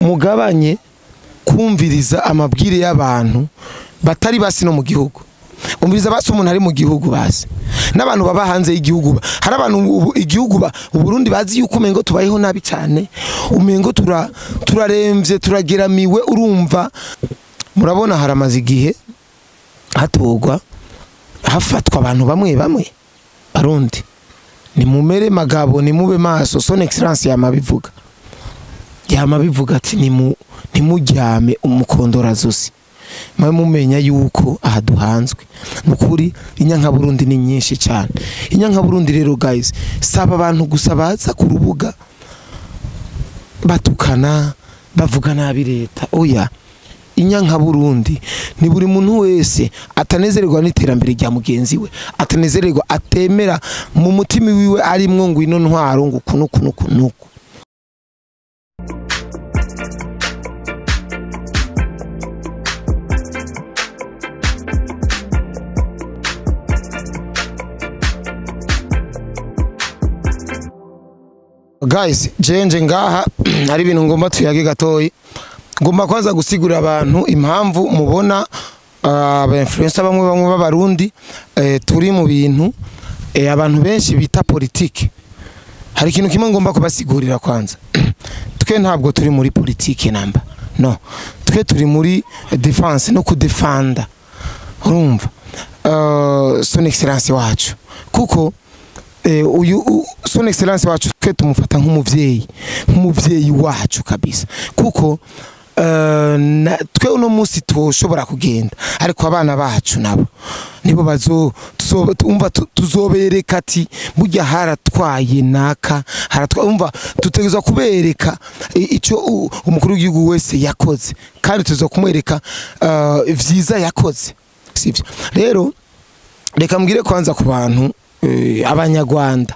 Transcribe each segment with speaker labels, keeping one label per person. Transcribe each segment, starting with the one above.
Speaker 1: mugabanye kumviriza amabwire y'abantu batari basi no mu gihugu. Umviriza basi umuntu ari mu gihugu basi n'abantu baba hanze y'igihugu. Hari abantu igihugu Burundi bazi yuko umengo tubayeho nabi cyane, umengo turaremvye turageramiwe. Urumva murabona haramaze igihe hatogwa hafatwa abantu bamwe Barundi. Ni mumere magabo, ni mube maso. Son excellence yamabivuga ati nimujyame umukondora zosi mwe mumenya yuko aha duhanzwe. Nukuri inyanka Burundi ni nyinshi cyane. Inyanka Burundi rero guys, saba abantu gusa baza ku rubuga batukana bavuga nabi leta. Oya, inyanka Burundi ni buri muntu wese atanezererwa n'iterambere rya mugenzi we, atanezererwa atemera mu mutima wiwe arimwo ngo ino ntwaro ngo kunuku. Guys, jenje ngaha ari ibintu ngomba tuyage gatoyi. Ngomba kwanza gusigurira abantu impamvu mubona aba influencer bamwe b'abarundi turi mu bintu abantu benshi bita politique. Hari ikintu kimwe ngomba kubasigurira kwanza. Twe ntabwo turi muri politique namba. No. Twe turi muri defense no kudefanda. Urumva? Son excellence wacu. Kuko uyu son excellence wacu twe tumufata nk'umuvyeyi wacu kabisa. Kuko twe uno munsi tushobora kugenda ariko abana bacu nabo nibo tuzobereka ati burya haratwaye naka umva tutegezwa kubereka ico umukuru w'igihugu wese yakoze kandi tuzo kumwereka vyiza yakoze. Sivyo rero reka mbwire kwanza ku bantu abanyarwanda,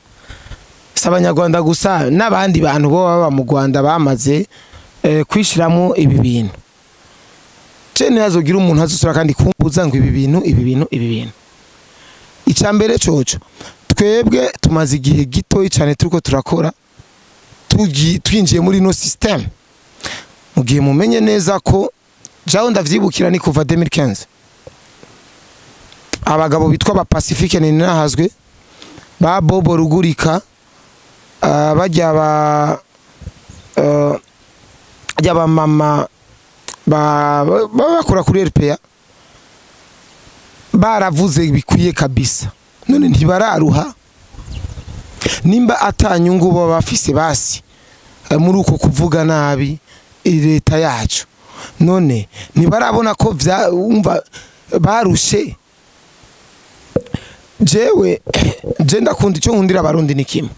Speaker 1: s'abanyarwanda gusa n'abandi bantu bo baba mu Rwanda bamaze kwishiramo ibi bintu. Cene hazogira umuntu azusura kandi kumbuza ngo ibi bintu. Icambere coco twebwe tumaze igihe gito cyane turiko turakora twinjiye muri no system. Mugiye mumenye neza ko jaho ndavyibukira ni kuva 2015 abagabo bitwa ba Pacifique ni nahazwe ba Bobo Rugurika bajya ba mama bakora kuri RPA baravuze bikwiye kabisa. None ntibararuha nimba atanyungu bo bafise basi muri uko kuvuga nabi leta yacu. None ntibarabona ko umva barushe. Jewe ndakunda icyo nkundira abarundi ni kimwe.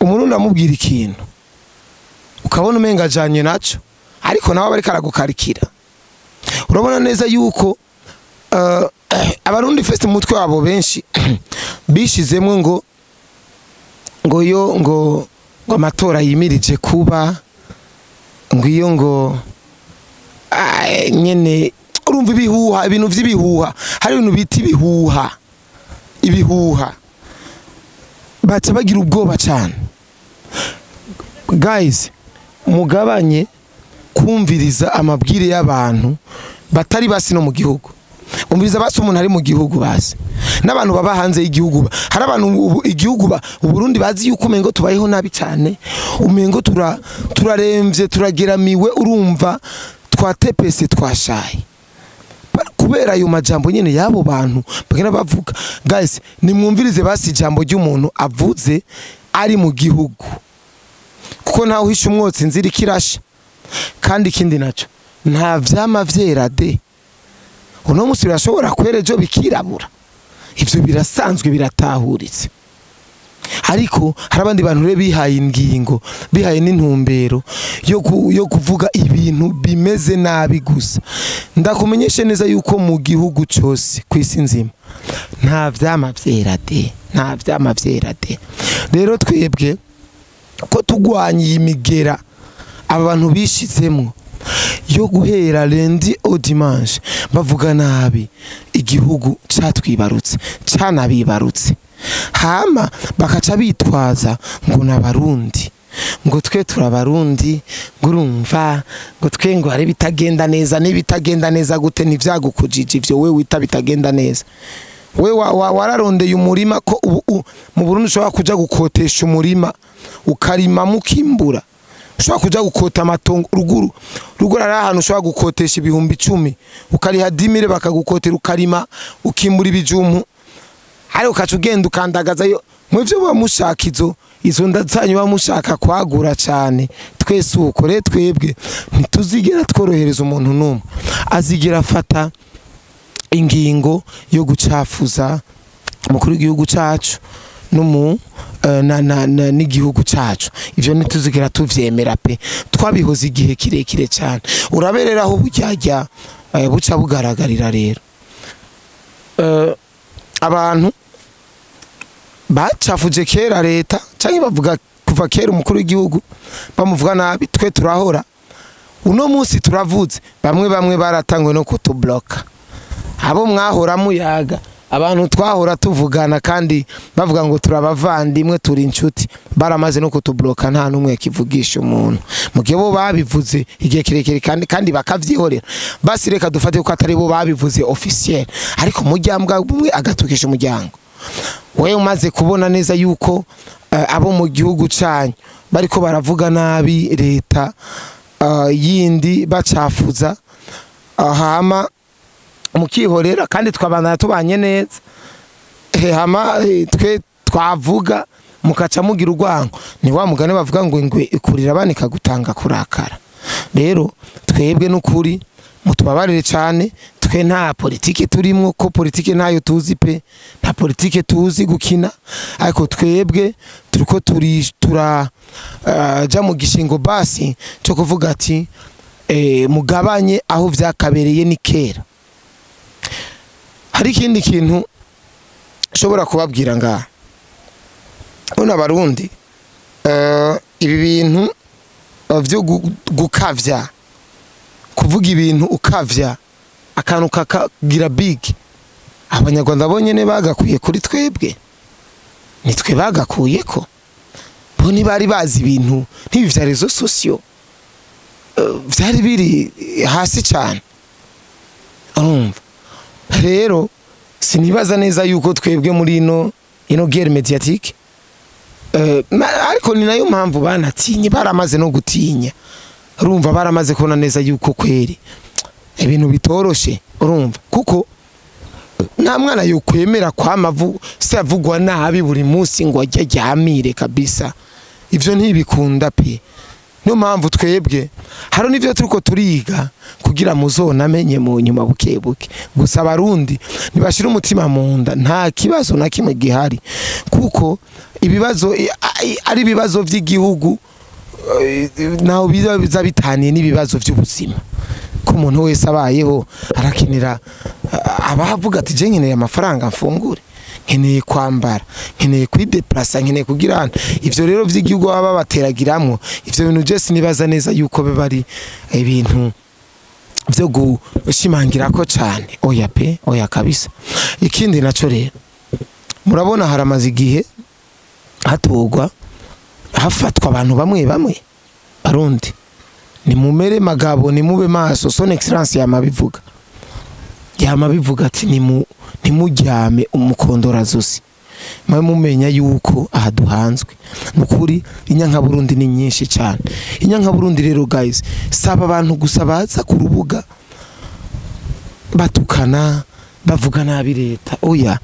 Speaker 1: Umuntu ndamubwira ikintu ukabona umenga janye naco ariko nawe bari karagukarikira. Urabona neza yuko abarundi fest mutwe wabo benshi bishizemwe ngo amatora yimirije kuba ngo nyene. Urumva ibihuha, ibintu vy'ibihuha. Hari ibintu biti ibihuha baca bagira ubwoba cyane. Guys, mugabanye kumviriza amabwire y'abantu batari basi no mu gihugu. Umviriza basi umuntu ari mu gihugu basi n'abantu baba hanze y'igihugu. Hari abantu igihugu Burundi bazi yuko umengo tubayeho nabi cyane, umengo turaremvye turageramiwe. Urumva twatepese twashaye kubera ayo majambo nyene yabo bantu bagenda bavuga. Guys, nimwumvirize basi ijambo ry'umuntu avuze ari mu gihugu, kuko ntawe uhisha umwotsi inzira ikirasha. Kandi ikindi naco nta vyama vyera de. Uno musi birashobora kwerejo bikirabura. Ivyo birasanzwe biratahuritse. Ariko hari abandi bantu re bihaye ingingo, bihaye n'intumbero yo kuvuga ibintu bimeze nabi gusa. Ndakumenyeshe neza yuko mu gihugu cyose kwisi nzima nta vyama vyera de. Rero twebwe ko tugwanye imigera abantu bishizemwo yo guhera lundi au dimanche bavuga nabi igihugu catwibarutse canabibarutse, hama bakaca bitwaza ngo n'abarundi ngo twe turabarundi ngurumva ngo twe ngo hari bitagenda neza n'ibitagenda neza gute n'ivyagukujije ivyo wewe wita bitagenda neza we wararondeye umurima ko mu Burundi ushobora kuja gukotesha umurima ukarima mukimbura ushobora kuja gukota amatongo ruguru ari ahantu ushobora gukotesha ibihumbi 10 ukariha 10,000 bakagukotera ukarima ukimbura ibijumpu hari ukaca ugenda ukandagaza yo mwivyo bamushaka izo ndazanyu bamushaka kwagura cyane twese ukore twebwe ntituzigera tworohereza umuntu numwe azigera afata ingingo yo gucafuza umukuru w'igihugu cyacu n'igihugu cyacu ivyo ntituzigera tuvyemera pe twabihoze igihe kirekire cyane urabereraho bujyajya buca bugaragarira rero abantu bacafuje kera leta canke bavuga kuva kera umukuru w'igihugu bamuvuga nabi twe turahora uno munsi turavuze bamwe baratangwe no kutubloka abo mwahora muyaga abantu twahora tuvugana kandi bavuga ngo turabavandimwe turi inshuti baramaze no kutubloka nta numwe kivugisha umuntu mugihe bo babivuze igihe kirekire kandi bakavyihorera basi reka dufate ko atari bo babivuze officiel ariko mujyambwa bumwe agatukisha umuryango wewe umaze kubona neza yuko abo mu gihugu cyanyu bariko baravuga nabi leta yindi bacafuza hama mukihorera kandi twabana tubanye neza hama twe twavuga mukaca mugira urwango ni wa mugane bavuga ngo ingwe ikurira banika gutanga kurakara rero twebwe n'ukuri mutubabarire cyane twe nta politike turimo ko politike nayo tuzi pe nta politike tuzi gukina ariko twebwe turiko ja mu gishingo basi cyo kuvuga ati mugabanye aho vyakabereye ni kera hari ikindi kintu shobora kubabwira ngaha ona barundi ibi bintu byo gukavya kuvuga ibintu ukavya akantu kakagira big abanyarwanda bonyene bagakuye kuri twebwe nitwe bagakuye ko bo ni bari bazi ibintu nk'ivya rezo socio vyari biri hasi cyane urumva rero sinibaza neza yuko twebwe muri ino guerre mediatique ariko ni nayo mpamvu banatinye baramaze no gutinya urumva baramaze kubona neza yuko kweri ibintu bitoroshe urumva kuko nta mwana yo kwemera kwamavu se avugwa nabi buri munsi ngo ajya jamire kabisa ivyo ntibikunda pe no mpamvu twebwe haro nivyo turiko turiga kugira muzona amenye mu nyuma bukebuke gusa barundi nibashira umutima mu nda nta kibazo na kimwe gihari kuko ibibazo ari ibibazo vy'igihugu naho biza bitaniye n'ibibazo by'ubuzima ko umuntu wese abayeho arakinira abavuga ati je nkeneye amafaranga mfungure nkeneye kwambara nkeneye kwideplasa nkeneye kugira ivyo rero vy'igihugu baba bateragiramo ivyo bintu je nibaza neza yuko be bari ibintu byo gushimangira ko cyane oya pe oya kabisa ikindi naco rero murabona haramaze igihe hatogwa hafatwa abantu bamwe barundi ni mumere magabo ni mube maso son excellence yamabivuga ati ni mujyame umukondora zosi mwe mumenya yuko ahaduhanzwe nukuri inyanka Burundi ni nyinshi cyane inyanka Burundi rero guys saba abantu gusa baza ku rubuga batukana bavuga nabi leta oya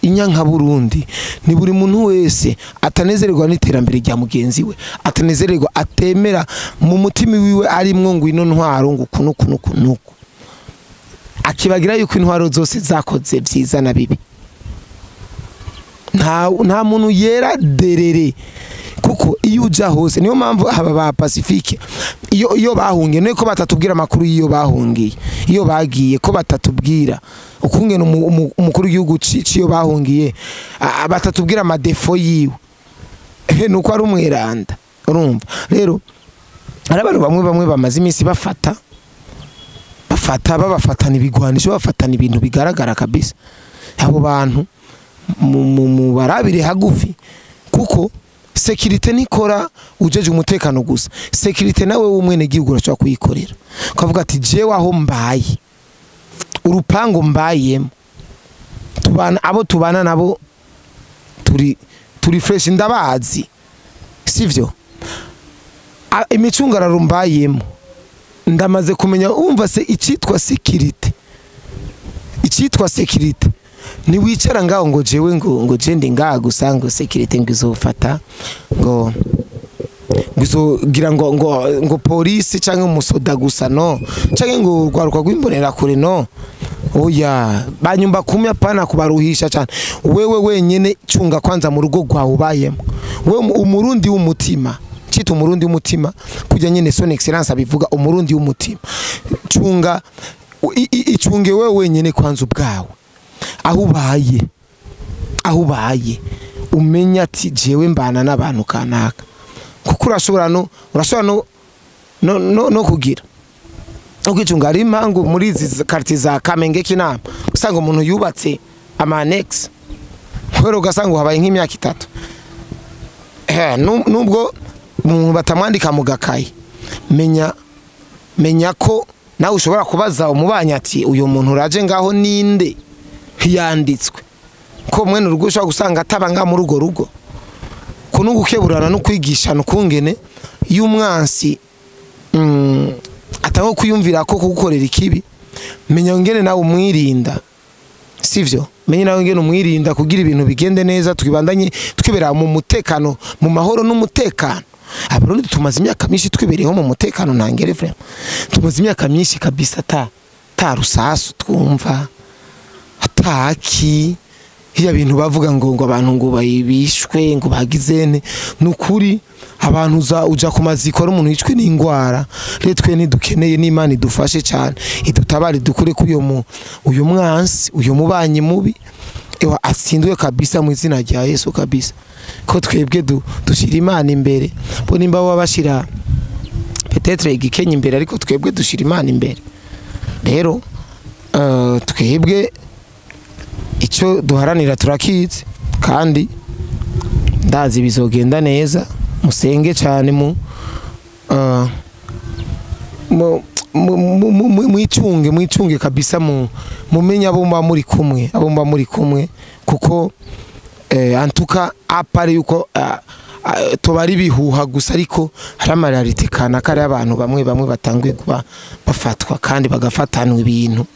Speaker 1: inyanka Burundi ni buri muntu wese atanezererwa n'iterambere rya mugenzi we atanezererwa atemera mu mutima wiwe arimwo ngo ino ntwaro ngo kunuku akibagira yuko intwaro zose zakoze byiza na bibi nta muntu yera derere kuko iyo uja hose niyo mpamvu aba ba Pacifique iyo bahungiye nuko batatubwira makuru iyo bahungiye iyo bagiye ko batatubwira ukungena umukuru w'igihugu ciyo bahungiye batatubwira amadefo yiwe nuko ari umweranda urumva rero ari abantu bamwe bamaze iminsi babafatana ibigwanisho bafatana ibintu bigaragara kabisa abo bantu mu barabire hagufi kuko Sekirite nikora ujeje umutekano gusa. Sekirite nawe w'umwene gihugu urashobora kuyikorera. Ukavuga ati jewe aho mbaye urupango mbayemo tubana nabo turi fresh ndabazi sivyo imicungararo mbayemo ndamaze kumenya umva se icitwa security ni wicara ngaho ngo jewe ngo jende ngaha gusa ngo security ngizofata ngo ngizogira ngo police canke umusoda gusa no canke ngo rwaruka rw'imbonera kure no oya banyumba kumya pana kubaruhisha cyane wewe wenyene cunga kwanza mu rugo rwawe ubayemo we umurundi w'umutima cita umurundi w'umutima kujya nyene son excellence abivuga umurundi w'umutima cunga icunge wewe wenyene kwanza ubwawe aho ubaye umenya ati jewe mbana n'abantu kanaka kuko urashobora no kugira ukicunga ari impangu muri izi quartier za Kamenge Kinama usanga umuntu yubatse amanex kwero ugasanga habaye nk'imyaka 3 nubwo umuntu batamwandika mu gakayi menya ko nawe ushobora kubaza umubanyi ati uyu muntu uraje ngaho ninde yanditswe ko mwene urugo ushobora gusanga atabanga mu rugo kunugukeburana no kwigishana ukungene y'umwansi atango kuyumvira ko kugukorera ikibi menya ngene nawe umwirinda sivyo menya nawe ngene umwirinda kugira ibintu bigende neza twibandanye twibera mu mutekano mu mahoro n'umutekano abarundi tumaze imyaka myinshi twibereho mu mutekano ntangere frère tumaze imyaka myinshi kabisa ta rusasu twumva ataki hiya bintu bavuga ngo abantu ngo bayibishwe ngo bagizene nukuri abantu uja kumazikora umuntu yicwe n'ingwara retwe nidukeneye n'Imana idufashe cyane idutabare dukure kuri uyu mwansi uyu mubanyi mubi ewa asindwe kabisa mu izina rya Yesu kabisa ko twebwe dushira Imana imbere bo nimba wabashira peut-être igikenya imbere ariko twebwe dushira Imana imbere rero twebwe icyo duharanira turakize kandi ndazi bizogenda neza musenge cyane mwicunge kabisa mumenya abo mba muri kumwe kuko antuka apare yuko tubari bihuha gusa ariko haramararite kana kare abantu bamwe batanguye kuba bafatwa kandi bagafatanwa ibintu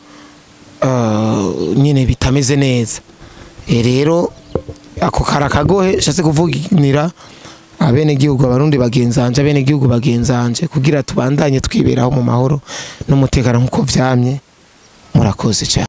Speaker 1: nyine bitameze neza rero ako karakagohe shase kuvuginira abene gihugu abarundi bagenzanje kugira tubandanye twiberaho mu mahoro n'umutekano nkuko vyamye murakoze cyane.